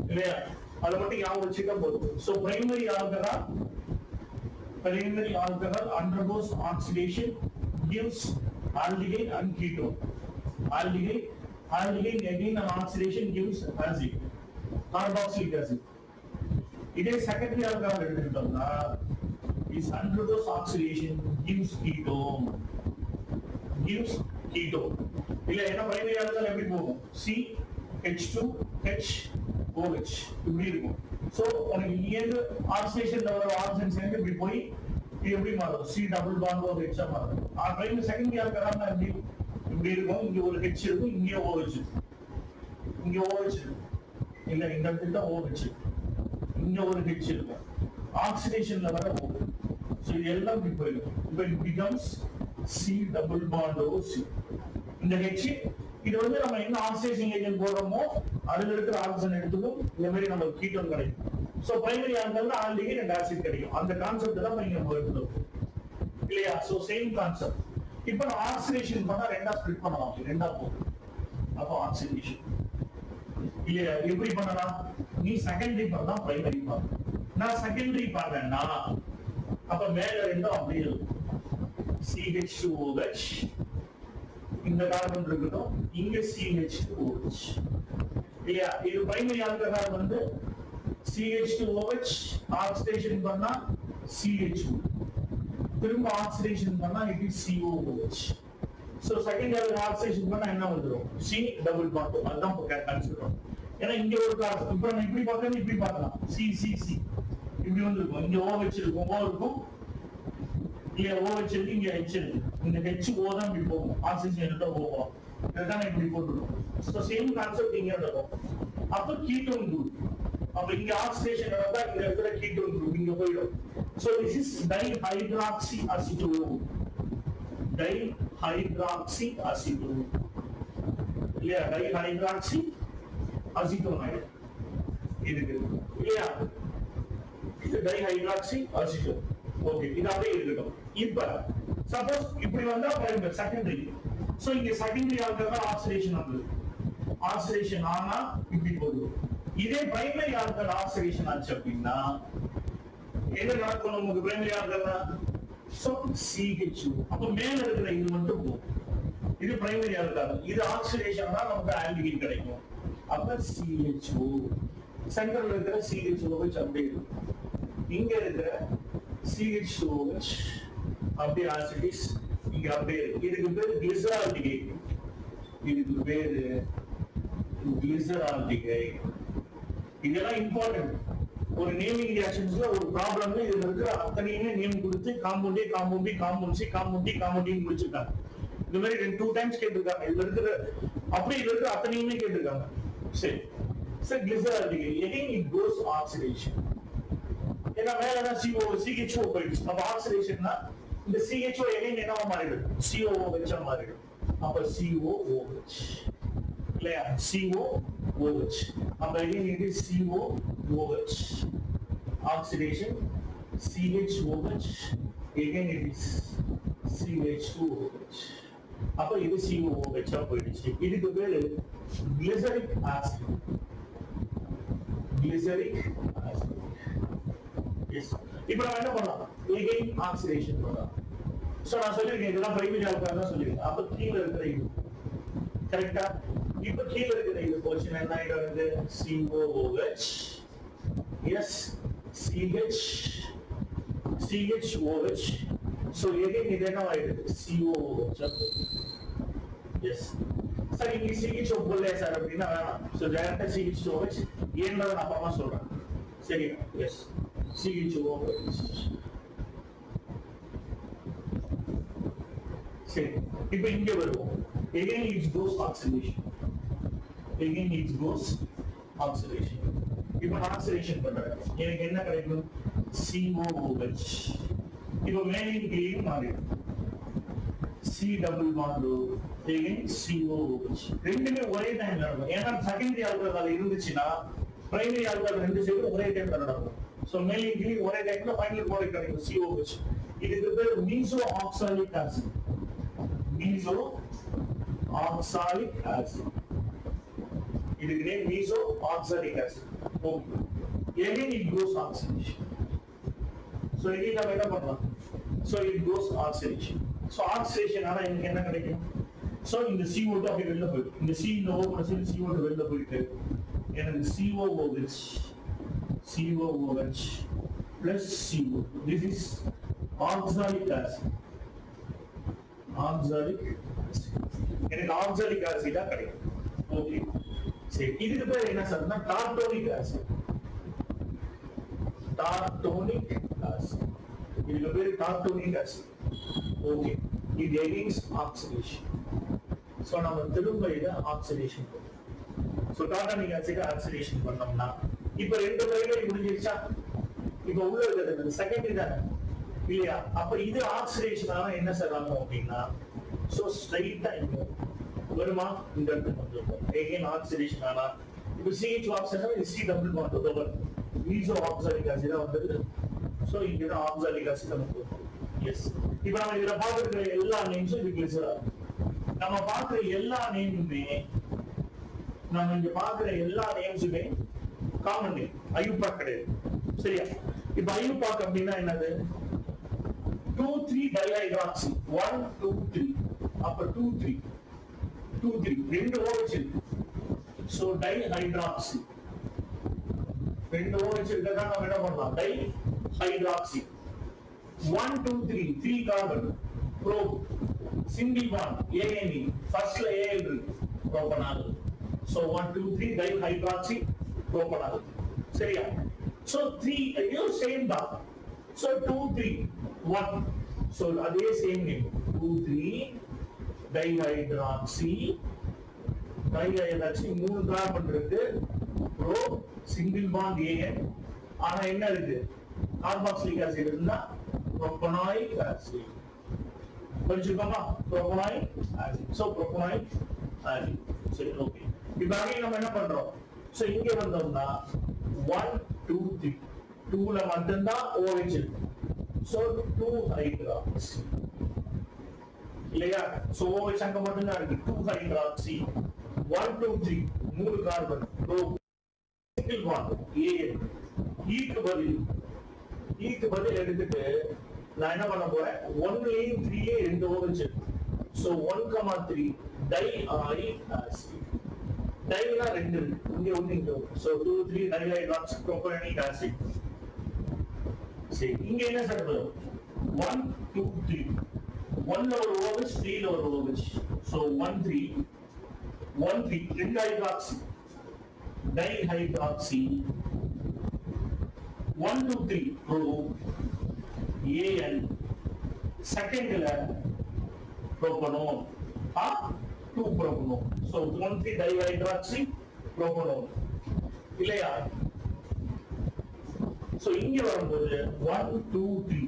இல்லையா அத மட்டும் ஞாபகம் வச்சுக்க போதும் so primary alcohol undergoes oxidation gives aldehyde and ketone aldehyde again an oxidation gives acid carboxylic acid இதே செகண்டரி ஆல்கஹால் எடுத்துக்கிட்டோம்னா is undergoes oxidation gives ketone இல்ல என்ன பிரைமரி ஆல்கஹால் எப்படி போகும் CH2HOH இப்படி இருக்கும் சோ உங்களுக்கு இங்க ஆக்சிடேஷன்ல வர ஆக்சிஜன் சேர்ந்து இப்படி போய் இது எப்படி மாறும் C டபுள் பாண்ட் OH ஆ மாறும் பிரைமரி செகண்டரி ஆல்கஹால்னா இப்படி இருக்கும் இங்க ஒரு H இருக்கும் இங்க OH இங்க OH இல்ல இந்த இடத்துல தான் OH இங்க ஒரு H இருக்கும் ஆக்சிடேஷன்ல வர OH சோ இது எல்லாம் இப்படி போயிடும் இப்போ it becomes C double bond OC இந்த H இது வந்து நம்ம என்ன ஆக்சிடேஷன் ஏஜென்ட் போடுறோமோ அதுல இருக்கிற ஆக்சிஜன் எடுத்துக்கும் இந்த மாதிரி நமக்கு கீட்டோன் கிடைக்கும் சோ பிரைமரி ஆல்கஹால்ல ஆல்டிஹைட் அண்ட் ஆசிட் கிடைக்கும் அந்த கான்செப்ட் தான் நீங்க நம்ம எடுத்துறோம் இல்லையா சோ சேம் கான்செப்ட் இப்போ நான் ஆக்சிடேஷன் பண்ணா ரெண்டா ஸ்ப்ளிட் பண்ணலாம் ரெண்டா போகும் அப்போ ஆக்சிடேஷன் இல்லையா எப்படி பண்ணலாம் நீ செகண்டரி பண்ணா பிரைமரி பண்ண நான் செகண்டரி பண்ணேன்னா அப்ப மேல ரெண்டும் அப்படியே இருக்கும் CH2OH இந்த கார்பன் இருக்கட்டும் இங்க CH2OH இல்லையா இது பிரைமரி ஆல்கஹால் வந்து CH2OH ஆக்சிடேஷன் பண்ணா CH2 திரும்ப ஆக்சிடேஷன் பண்ணா இது COOH சோ செகண்டரி ஆக்சிடேஷன் பண்ணா என்ன வந்துரும் C டபுள் பாண்ட் அதான் கன்சிடர் ஏன்னா இங்க ஒரு கார்பன் இப்போ நான் இப்படி பார்க்கறது இப்படி பார்க்கலாம் CCC இப்படி வந்துருக்கும் இங்க OH இருக்கும் O இருக்கும் இங்க OH இருக்கு இங்க H இருக்கு இந்த HO தான் இப்படி போகும் ஆக்சிஜன் எடுத்தா போகும் இதுதான் இப்படி போட்டுருக்கும் சோ சேம் கான்செப்ட் இங்க நடக்கும் அப்ப கீட்டோன் குரூப் அப்ப இங்க ஆக்சிடேஷன் நடந்தா இங்க இருக்கிற கீட்டோன் குரூப் இங்க போயிடும் so this is dihydroxy acetone இல்லையா டைஹைட்ராக்சி அசிட்டோனைடு இருக்கு இல்லையா இது டைஹைட்ராக்சி அசிட்டோன் ஓகே இது அப்படியே இருக்கட்டும் இப்ப சப்போஸ் இப்படி வந்தா பிரைமரி செகண்டரி சோ இங்க செகண்டரி ஆல்கஹால் ஆக்சிடேஷன் ஆகுது ஆக்சிடேஷன் ஆனா இப்படி போகுது இதே பிரைமரி ஆல்கஹால் ஆக்சிடேஷன் ஆச்சு அப்படின்னா என்ன நடக்கும்? நமக்கு பிரைமரி ஆல்கஹால் CHO, அப்ப மேல இருக்கிற இது மட்டும் போகும். இது பிரைமரி ஆல்கஹால். இது ஆக்சிடேஷன் தான் நமக்கு ஆல்டிஹைட் கிடைக்கும். அப்ப CHO சென்டர்ல இருக்கிற CHOH அப்படியே இருக்கும். இங்க இருக்கிற CHOH அப்படியே ஆசிடிஸ் இங்க அப்படியே இருக்கு. இதுக்கு பேரு கிளிசரால்டிகைட். இதுக்கு பேரு கிளிசரால்டிகைட். இதெல்லாம் இம்பார்ட்டன்ட். ஒரு நேமிங் ரியாக்ஷன்ஸ்ல ஒரு ப்ராப்ளம்ல இதுல இருக்கிற அத்தனையுமே நேம் கொடுத்து காம்பவுண்டே காம்பவுண்டி காம்பவுண்ட்சி காம்பவுண்டி காம்பவுண்டின்னு முடிச்சிருக்காங்க. இந்த மாதிரி 2 times கேட்டிருக்காங்க. இதுல இருக்கிற அப்படியே இதுல இருக்கிற அத்தனையுமே கேட்டிருக்காங்க. சரி sir, glyceraldehyde again it goes oxidation. ஏன்னா மேலதான் CHO போயிடுச்சு. அப்ப ஆக்சிடேஷன்னா இந்த CHO again என்னவா மாறிடும்? COOH மாறிடும். அப்ப COOH இல்லையா? COOH. அப்ப again it is COOH oxidation. CHOH again it is CH2OH. அப்ப இது COOH போயிடுச்சு. இதுக்கு பேரு glyceric acid. Glyceric acid. Yes. இப்போ நம்ம என்ன பண்ணலாம்? again oxidation பண்ணலாம். சோ நான் சொல்லிருக்கேன் இதெல்லாம் பிரைமரி ஆல்கஹால் தான் சொல்லிருக்கேன். அப்ப கீழ இருக்கிற இது கரெக்ட்டா? இப்போ கீழ இருக்கிற இது போர்ஷன் என்ன ஆயிடுது? COOH. Yes, CHOH. So again இது என்ன ஆயிடுது? COOH. எஸ். சரி, இங்க CHO போடலையா சார் அப்படின்னா வேணாம். சோ டைரக்டா CHOH ஏன்றத நான் அப்புறமா சொல்றேன். சரி, எஸ், CHOH. சரி, இப்போ இங்க வருவோம். again it goes oxidation. again it goes oxidation. இப்போ ஆக்சிடேஷன் பண்றேன். எனக்கு என்ன கிடைக்கும்? COOH. இப்போ மேலின் கீழின் மாறிடும். C double bond again COOH. ரெண்டுமே ஒரே டைம்ல நடக்கும். ஏன்னா செகண்டரி ஆல்கஹால் இருந்துச்சுன்னா பிரைமரி ஆல்கஹால் ரெண்டு சேர்ந்து ஒரே டைம்ல நடக்கும். சோ மேலின் கீழின் ஒரே டைம்ல ஃபைனல் ப்ராடக்ட் கிடைக்கும் COOH. இதுக்கு பேர் meso oxalic acid. Meso oxalic acid. இதுக்கு name meso oxalic acid. Okay. again it goes oxidation. so again நம்ம என்ன பண்ணலாம்? so it goes oxidation. so oxidation ஆனா எனக்கு என்ன கிடைக்கும்? so இந்த CO2 அப்படியே வெளில போயிடும். இந்த C இந்த O கூட சேர்ந்து CO2 வெளில போயிட்டு எனக்கு COOH plus CO. this is oxalic acid. oxalic acid. எனக்கு oxalic acid தான் கிடைக்கும். ஓகே. சரி, இதுக்கு பேர் என்ன சார்னா டார்டோனிக் ஆசிட். டார்டோனிக் ஆசிட். இதுக்கு பேர் டார்டோனிக் ஆசிட். ஓகே. இது against oxidation. சோ நம்ம திரும்ப இத ஆக்சிடேஷன் பண்ணுவோம். சோ டார்டோனிக் ஆசிட் ஆக்சிடேஷன் பண்ணோம்னா இப்போ ரெண்டு பிரைமரி முடிஞ்சிருச்சா? இப்போ உள்ள இருக்கிறது செகண்டரி தானே இல்லையா? அப்ப இது ஆக்சிடேஷன் ஆனா என்ன சார் ஆகும் அப்படின்னா சோ ஸ்ட்ரைட்டா இங்க வருமா? இந்த இடத்துக்கு வந்துரும். again oxidation ஆனா இப்போ CH oxidation இது C double bond over meso oxalic acid வந்தது. சோ இங்க தான் ஆக்சாலிக் ஆசிட் நமக்கு. எஸ். இப்போ நம்ம இதல பார்க்குற எல்லா நேம்ஸும் இது கிளிசரா. நம்ம பார்க்குற எல்லா நேமுமே நம்ம இங்க பார்க்குற எல்லா நேம்ஸுமே காமன் நேம். ஐயூபாக் கிடையாது. சரியா? இப்போ ஐயூபாக் அப்படின்னா என்னது? 2,3 டைஹைட்ராக்சி. 1 2 3. அப்ப 2 3 2 3 ரெண்டு OH இருக்கு. So dihydroxy. ரெண்டு OH இருக்கறதா நம்ம என்ன பண்ணலாம்? Dihydroxy. 1 2 3 3 carbon. Pro single bond ANE. ஃபர்ஸ்ட்ல AL இருக்கு. புரோபனால். So 1 2 3 dihydroxy propanol. சரியா? சோ 3 ஐயோ சேம் தான். சோ 2 3 1. சோ அதே சேம் நேம். 2 3 டைஹைட்ராக்சி. டைஹைட்ராக்சி மூணு கார்பன் இருக்கு. Pro single bond AN. ஆனா என்ன இருக்கு? கார்பாக்சிலிக் ஆசிட் இருந்தா புரோபனாயிக் ஆசிட். புரிஞ்சுக்கோமா? Propanoic acid. So புரோபனாயிக் acid. சரி, ஓகே. இப்போ அகைன் நம்ம என்ன பண்றோம்? சோ இங்க வந்தோம்னா 1 2 3 2ல மட்டும்தான் OH இருக்கு. சோ 2 ஹைட்ராக்சி இல்லையா? சோ OH அங்க மட்டும்தான் இருக்கு. 2 ஹைட்ராக்சி. 1 2 3 மூணு கார்பன். சிங்கிள் பாண்ட் AN ஈக்கு பதில் எடுத்துட்டு நான் என்ன பண்ண போறேன் 1லையும் 3லையும் 2 OH so 1,3 di acid டைனா 2 இருக்கு இங்க ஒண்ணு இங்க so 2 3 dihydroxypropionate acid சரி இங்க என்ன சார் வரும் 1 2 3 1ல ஒரு OH 3ல ஒரு OH so 1 3 2 hydroxy dihydroxy 1 2 3 pro AN secondல propanone 2 propanone so 1 3 dihydroxy propanone இல்லையா so இங்க வரும்போது 1 2 3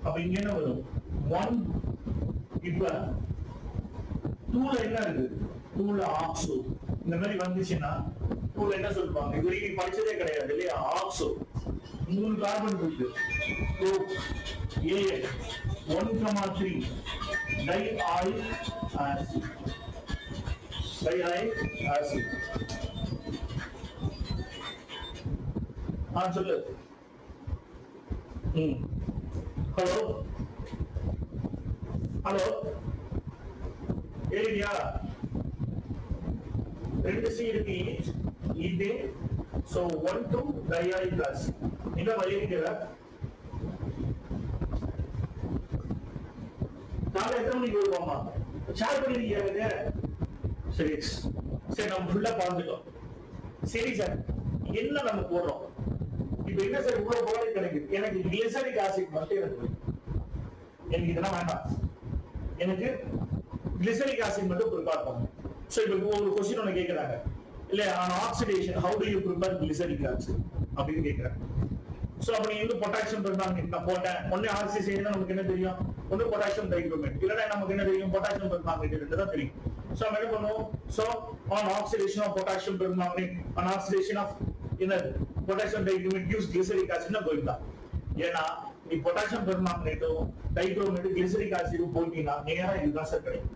அப்ப இங்க என்ன வரும் 1 இப்ப 2ல என்ன இருக்கு 2ல ஆக்சோ இந்த மாதிரி வந்துச்சுன்னா 2ல என்ன சொல்லுவாங்க இது வரைக்கும் படிச்சதே கிடையாது இல்லையா ஆக்சோ 3 கார்பன் இருக்கு so AN 1,3 di acid சொல்லு ஹலோ ஹலோ ஏரியா 2 C இருக்கு இது so 1 2 di acid இந்த வழியில நாளை எத்தனை மணிக்கு வருவாமா ஷேர் பண்ணிருக்கீங்க சரி சரி நம்ம ஃபுல்லா பார்த்துட்டோம் சரி சார் என்ன நம்ம போடுறோம் இப்போ என்ன சார் இவ்வளவு போராடி கிடைக்குது எனக்கு கிளிசரிக் ஆசிட் மட்டும் எனக்கு இதெல்லாம் வேண்டாம் எனக்கு கிளிசரிக் ஆசிட் மட்டும் ப்ரிப்பேர் பண்ணுங்க சோ இப்போ ஒரு क्वेश्चन ஒன்னு கேக்குறாங்க இல்ல on oxidation how do you prepare glyceric acid அப்படி கேக்குறாங்க சோ அப்ப நீங்க பொட்டாசியம் பெர்மாங்கனேட் நான் போட்டேன் ஒண்ணே ஆக்சிடேஷன் நமக்கு என்ன தெரியும் ஒண்ணு பொட்டாசியம் டைக்ரோமேட் இல்லனா நமக்கு என்ன தெரியும் பொட்டாசியம் பெர்மாங்கனேட் ரெண்டு தான் தெரியும் சோ நம்ம என்ன பண்ணுவோம் so on oxidation of potassium permanganate on oxidation of என்னது potassium dichromate gives glyceric acid னா போயிடா ஏனா நீ பொட்டாசியம் பெர்மாங்கனேட்டோ டைக்ரோமேட் கிளிசரிக் ஆசிட் போட்டீனா நேரா இதுதான் சார் கிடைக்கும்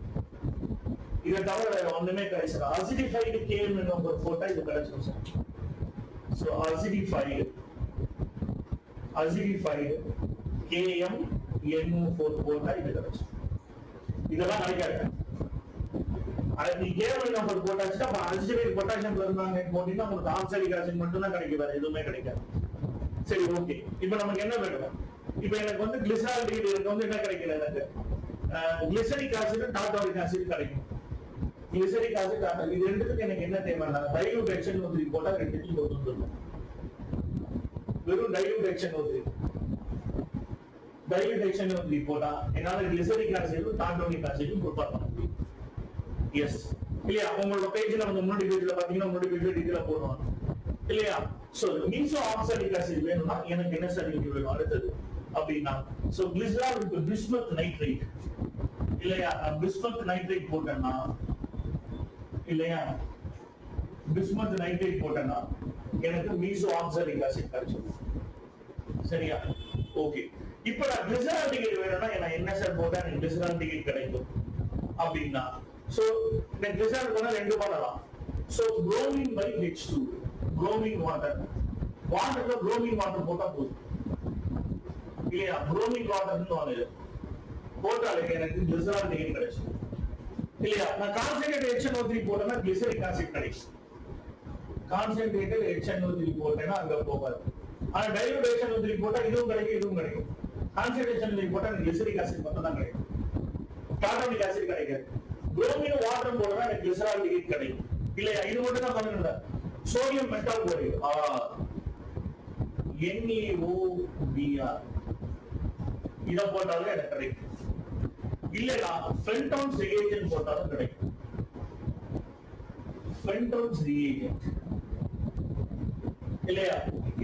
இத தவிர வேற ஒண்ணுமே கிடையாது அசிடிஃபைடு கேம் நம்பர் போட்டா இது கிடைக்கும் சார் சோ acidified KMNO4 போட்டா இது கிடைக்கும் இதெல்லாம் கிடைக்காது அது கேம் நம்பர் போட்டாச்சுன்னா அப்ப அசிடிஃபைடு பொட்டாசியம் பெர்மாங்கனேட் போட்டீங்கன்னா உங்களுக்கு ஆக்சாலிக் ஆசிட் மட்டும் தான் கிடைக்கும் வேற எதுவுமே கிடைக்காது சரி ஓகே இப்போ நமக்கு என்ன வேணும் இப்போ எனக்கு வந்து கிளிசரால்டிஹைட் எனக்கு வந்து என்ன கிடைக்கல எனக்கு கிளிசரிக் ஆசிட் டார்டாரிக் ஆசிட் கிடைக்கும் கிளிசரிக் ஆசிட் டார்டாரிக் இது ரெண்டுத்துக்கு எனக்கு என்ன தேவைன்னா டைல்யூட் HNO3 போட்டா ரெண்டுத்தையும் போட்டு வந்துரும் வெறும் டைல்யூட் HNO3 போட்டா என்னால கிளிசரிக் ஆசிடும் டார்டாரிக் ஆசிடும் ப்ரிப்பேர் பண்ண முடியும் எஸ் இல்லையா உங்களோட பேஜ்ல வந்து முன்னாடி பேஜ்ல பாத்தீங்கன்னா முன்னாடி பேஜ்ல டீடைலா போடுவாங்க இல்லையா சோ மீசோ ஆக்சாலிக் ஆசிட் வேணும்னா எனக்கு என்ன சர்டிபிகேட் வேணும் அடுத்தது அப்படின்னா so glycerol with bismuth nitrate இல்லையா பிஸ்மத் நைட்ரேட் போட்டேன்னா இல்லையா பிஸ்மத் நைட்ரேட் போட்டேன்னா எனக்கு மீசோ ஆக்சாலிக் ஆசிட் கிடைச்சிடும் சரியா ஓகே இப்போ நான் கிளிசரால்டிஹைட் வேணும்னா நான் என்ன சார் போட்டா எனக்கு கிளிசரால்டிஹைட் கிடைக்கும் அப்படின்னா சோ இந்த கிளிசரால் பண்ணா ரெண்டு பண்ணலாம் so bromine by H2 bromine water வாட்டர்ல bromine water போட்டா போதும் இல்லையா bromine water ன்னு வாங்குது போட்டாலே எனக்கு கிளிசரால்டிஹைட் கிடைக்கும் இல்லையா நான் கான்சென்ட்ரேட் HNO3 போட்டேன்னா கிளிசரிக் ஆசிட் கிடைக்கும் கான்சென்ட்ரேட்டட் HNO3 போட்டேன்னா அங்க போகாது ஆனா டைல்யூட் HNO3 போட்டா இதுவும் கிடைக்கும் கான்சென்ட்ரேட் HNO3 போட்டா கிளிசரிக் ஆசிட் மட்டும் தான் கிடைக்கும் டார்டாரிக் ஆசிட் கிடைக்காது bromine வாட்டர் போட்டா எனக்கு கிளிசரால்டிஹைட் கிடைக்கும் இல்லையா இது மட்டும் தான் பண்ணுங்க சோடியம் மெட்டால்குளோரைடு NaOBr இத போட்டாலே எனக்கு கிடைக்கும் இல்லனா ஃபென்டோன்ஸ் ரியேஜென்ட் போட்டாலும் கிடைக்கும் ஃபென்டோன்ஸ் ரியேஜென்ட் இல்லையா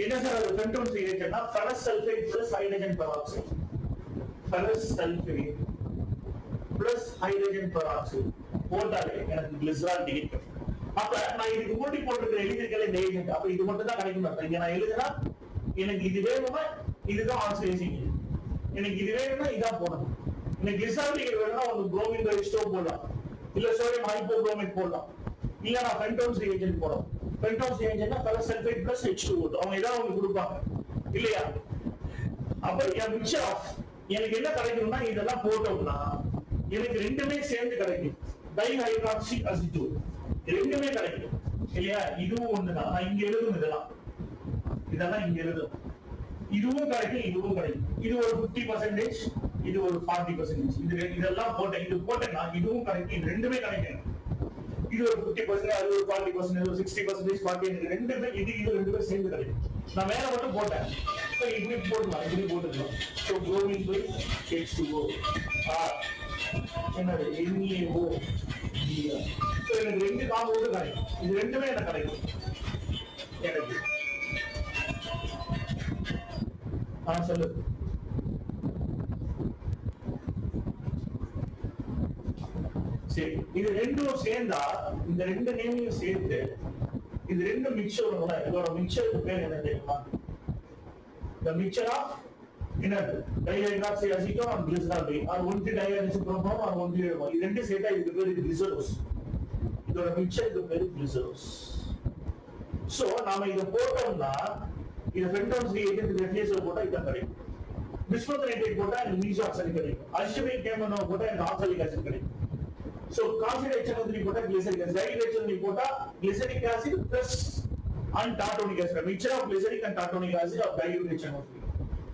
என்ன சார் அது ஃபென்டோன்ஸ் ரியேஜென்ட்னா ferrous sulphate plus hydrogen peroxide ferrous sulphate plus hydrogen peroxide போட்டாலே எனக்கு கிளிசரால்டிஹைட் கிடைக்கும் அப்ப நான் இதுக்கு முன்னாடி போட்டிருக்கிற எழுதியிருக்கல இந்த ஏஜென்ட் அப்ப இது மட்டும் தான் கிடைக்கும் இங்க நான் எழுதுனா எனக்கு இது வேணுமா இதுதான் ஆக்சிடைசிங் எனக்கு இது வேணும்னா இதான் போடணும் எனக்கு கிளிசரால்டிஹைட் வேணும்னா உங்களுக்கு bromine by H2 போடலாம் இல்ல சோடியம் ஹைப்போப்ரோமைட் போடலாம் இல்ல நான் ஃபென்டோன்ஸ் ரியேஜென்ட் போடலாம் பென்டாஸ் ரியாக்ஷன்னா கலர் சல்ஃபேட் பிளஸ் H2O அவங்க ஏதாவது ஒன்று கொடுப்பாங்க இல்லையா? அப்ப என் மிக்சர் ஆஃப் எனக்கு என்ன கிடைக்கும்னா இதெல்லாம் போட்டோம்னா எனக்கு ரெண்டுமே சேர்ந்து கிடைக்கும். டைஹைட்ராக்சி அசிட்டோன் ரெண்டுமே கிடைக்கும் இல்லையா? இதுவும் ஒண்ணுதான். நான் இங்க எழுதும் இதெல்லாம் இங்க எழுதும். இதுவும் கிடைக்கும், இதுவும் கிடைக்கும். இது ஒரு 50%, இது ஒரு 40%. இதெல்லாம் போட்டேன், இது போட்டேன்னா இதுவும் கிடைக்கும், இது ரெண்டுமே கிடைக்கும். இது ஒரு 50%, அது ஒரு 40%, இது ஒரு 60%, 40%, ரெண்டுமே இது ரெண்டுமே சேர்ந்து கிடைக்கும். நான் மேல மட்டும் போட்டேன். இப்படி போடலாம், இப்படி போட்டுக்கலாம். ஸோ bromine by H2O என்னது NaO. எனக்கு ரெண்டு காம்பவுண்ட் கிடைக்கும், இது ரெண்டுமே எனக்கு கிடைக்கும். எனக்கு சொல்லு. சரி, இது ரெண்டும் சேர்ந்தா இந்த ரெண்டு நேமையும் சேர்த்து இது ரெண்டு மிக்சர் வரும். இதோட மிக்சருக்கு பேர் என்ன தெரியுமா? The mixture of என்னது dihydroxyacetone or glycerol or 1,3-diisopropyl or 1,3-diol. இது ரெண்டு சேர்த்தா இதுக்கு பேரு glycerose. இதோட மிக்சருக்கு பேரு glycerose. சோ நாம இத போட்டோம்னா இது பென்டாஸ் ரியாக்ஷன் ரெஃப்யூசர் போட்டா இத கிடைக்கும். பிஸ்முத் போட்டா இந்த மீசோக்சைடு கிடைக்கும். அல்சிமேட் கேமனோ போட்டா இந்த ஆக்சாலிக் ஆசிட் கிடைக்கும். சோ கான்சன்ட்ரேட் HNO3 போட்டா கிளிசரிக் ஆசிட், டைஹைட்ரோஜன் போட்டா glyceric acid plus and tartanic acid, mixture of glyceric and tartanic acid of dilute HNO3.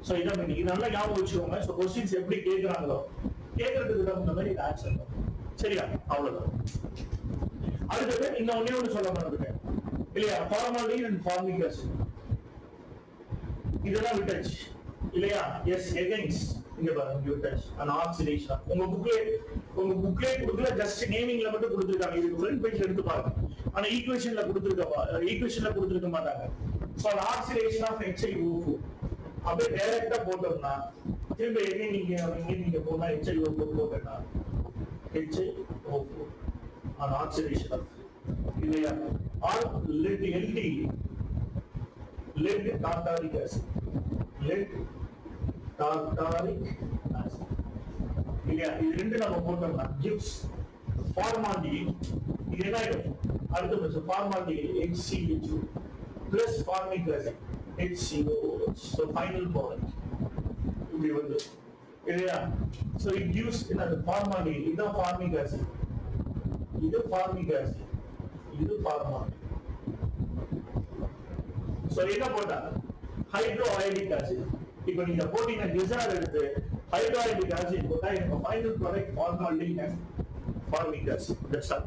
So இதெல்லாம் ஞாபகம் வச்சுக்கோங்க. சோ क्वेश्चंस எப்படி கேக்குறாங்களோ கேக்குறதுக்கு தகுந்த மாதிரி ஆன்சர். சரியா? அவ்வளவுதான். அடுத்து இன்னும் ஒண்ணு சொல்ல மறந்துட்டேன் இல்லையா? ஃபார்மாலின் அண்ட் ஃபார்மிக் ஆசிட் இதெல்லாம் விட்டாச்சு இல்லையா? எஸ் எகைன்ஸ்ட் இங்க பாருங்க விட்டாச்சு. an oxidation உங்க புக்லே கொடுக்கல, ஜஸ்ட் நேமிங்ல மட்டும் கொடுத்திருக்காங்க. இது ஃப்ரண்ட் பேஜ்ல எடுத்து பாருங்க. ஆனா ஈக்குவேஷன்ல கொடுத்திருக்க மாட்டாங்க. So an oxidation of HiO4 அப்படியே டைரக்டா போட்டோம்னா திரும்ப நீங்க போனா HiO4 போட்டா HiO4 an oxidation of இல்லையா? or lead tartaric acid, lead tartaric acid இல்லையா? இது ரெண்டு நம்ம போட்டோம்னா gives formaldehyde. இது என்ன ஆயிடும்? அடுத்த formaldehyde HCl2 plus formic acid HCOOH. so final product இப்படி வந்து இல்லையா? so it gives another formaldehyde. இது formic acid, இது formic acid, இது formaldehyde. so என்ன போட்டா hydroiodic acid. இப்போ நீங்க போட்டீங்க கிளிசரால் எடுத்து hydroiodic acid போட்டா எனக்கு final product formaldehyde and formic acid. That's all.